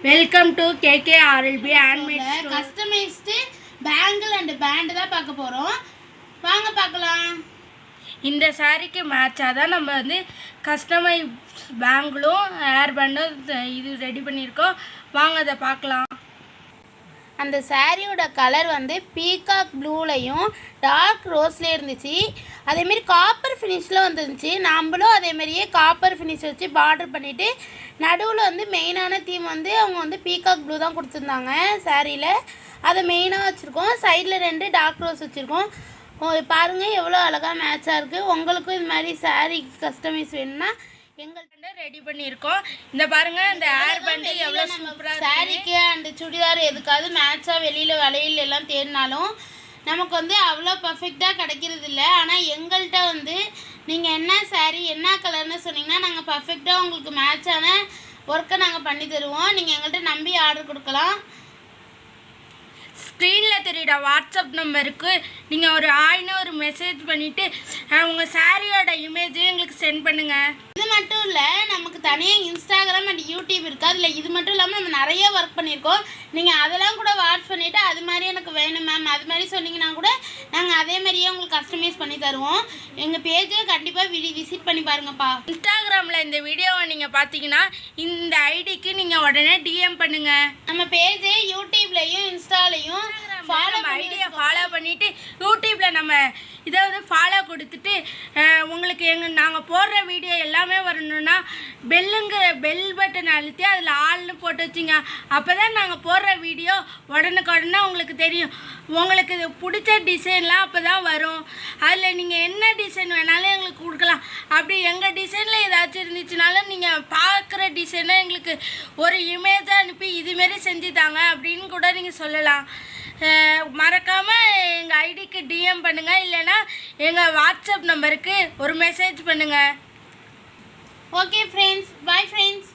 Welcome to KKRLB handmade customised bangle and band தான் பார்க்க போகிறோம். வாங்க பார்க்கலாம். இந்த சாரீக்கு மேட்சாக தான் நம்ம வந்து கஸ்டமைஸ் பேங்கிளும் ஹேர் பேண்டும் இது ரெடி பண்ணியிருக்கோம். வாங்க அதை பார்க்கலாம். அந்த சாரியோட கலர் வந்து பீகாக் ப்ளூலையும் டார்க் ரோஸ்லேயும் இருந்துச்சு. அதேமாரி காப்பர் ஃபினிஷில் வந்துருந்துச்சு. நம்மளும் அதேமாரியே காப்பர் ஃபினிஷ் வச்சு பார்டர் பண்ணிவிட்டு நடுவில் வந்து மெயினான தீம் வந்து அவங்க வந்து பீகாக் ப்ளூ தான் கொடுத்துருந்தாங்க சாரியில். அதை மெயினாக வச்சுருக்கோம். சைடில் 2 டார்க் ரோஸ் வச்சுருக்கோம். பாருங்கள் எவ்வளோ அழகாக மேட்சாக இருக்குது. உங்களுக்கும் இது மாதிரி சாரீ கஸ்டமைஸ் வேணும்னா எங்கள்கிட்ட ரெடி பண்ணியிருக்கோம். இந்த பாருங்கள், இந்த ஹேர் பேண்டு எவ்வளோ சூப்பராக சாரீக்கு அண்ட் சுடிதார் எதுக்காவது மேட்சாக வெளியில் வளையல் எல்லாம் தேடினாலும் நமக்கு வந்து அவ்வளோ பர்ஃபெக்டாக கிடைக்கிறது இல்லை. ஆனால் எங்கள்கிட்ட வந்து நீங்கள் என்ன சாரீ என்ன கலர்னு சொன்னீங்கன்னா நாங்கள் பர்ஃபெக்டாக உங்களுக்கு மேட்சான ஒர்க்கை நாங்கள் பண்ணி தருவோம். நீங்கள் எங்கள்கிட்ட நம்பி ஆர்டர் கொடுக்கலாம். ஸ்க்ரீனில் தெரியுற வாட்ஸ்அப் நம்பருக்கு நீங்கள் ஒரு ஒரு மெசேஜ் பண்ணிவிட்டு உங்கள் சாரியோட இமேஜை எங்களுக்கு சென்ட் பண்ணுங்கள். இது மட்டும் இல்லை, நமக்கு தனியாக இன்ஸ்டாகிராம் அண்ட் யூடியூப் இருக்குது. அதில் இது மட்டும் இல்லாமல் நம்ம நிறைய ஒர்க் பண்ணியிருக்கோம். நீங்கள் அதெல்லாம் கூட வாட்ச் பண்ணிவிட்டு அது மாதிரி எனக்கு வேணும் மேம் அது மாதிரி சொன்னீங்கன்னா கூட நாங்கள் அதே மாதிரியே உங்களுக்கு கஸ்டமைஸ் பண்ணி தருவோம். எங்கள் பேஜை கண்டிப்பாக விசிட் பண்ணி பாருங்கப்பா. இன்ஸ்டாகிராமில் இந்த வீடியோவை நீங்கள் பார்த்தீங்கன்னா இந்த ஐடிக்கு நீங்கள் உடனே டிஎம் பண்ணுங்கள். நம்ம பேஜை யூடியூப்லேயும் இன்ஸ்டாலையும் ஐடியா ஃபாலோ பண்ணிவிட்டு யூடியூப்பில் நம்ம இதை வந்து ஃபாலோ கொடுத்துட்டு உங்களுக்கு நாங்கள் போடுற வீடியோ எல்லாமே வரணுன்னா பெல் பட்டன் அழுத்தி அதில் ஆள்னு போட்டு வச்சிங்க. அப்போ தான் நாங்கள் போடுற வீடியோ உடனுக்குடனே உங்களுக்கு தெரியும். உங்களுக்கு இது பிடிச்ச டிசைன்லாம் அப்போ தான் வரும். அதில் நீங்கள் என்ன டிசைன் வேணாலும் எங்களுக்கு கொடுக்கலாம். அப்படி எங்கள் டிசைனில் ஏதாச்சும் இருந்துச்சுனாலும் நீங்கள் பார்க்குற டிசைனை எங்களுக்கு ஒரு இமேஜாக அனுப்பி இதுமாரி செஞ்சு தாங்க அப்படின்னு கூட நீங்கள் சொல்லலாம். மறக்காமல் எங்கள் ஐடிக்கு டிஎம் பண்ணுங்கள், இல்லைன்னா எங்கள் வாட்ஸ்அப் நம்பருக்கு ஒரு மெசேஜ் பண்ணுங்கள். Okay friends, bye friends.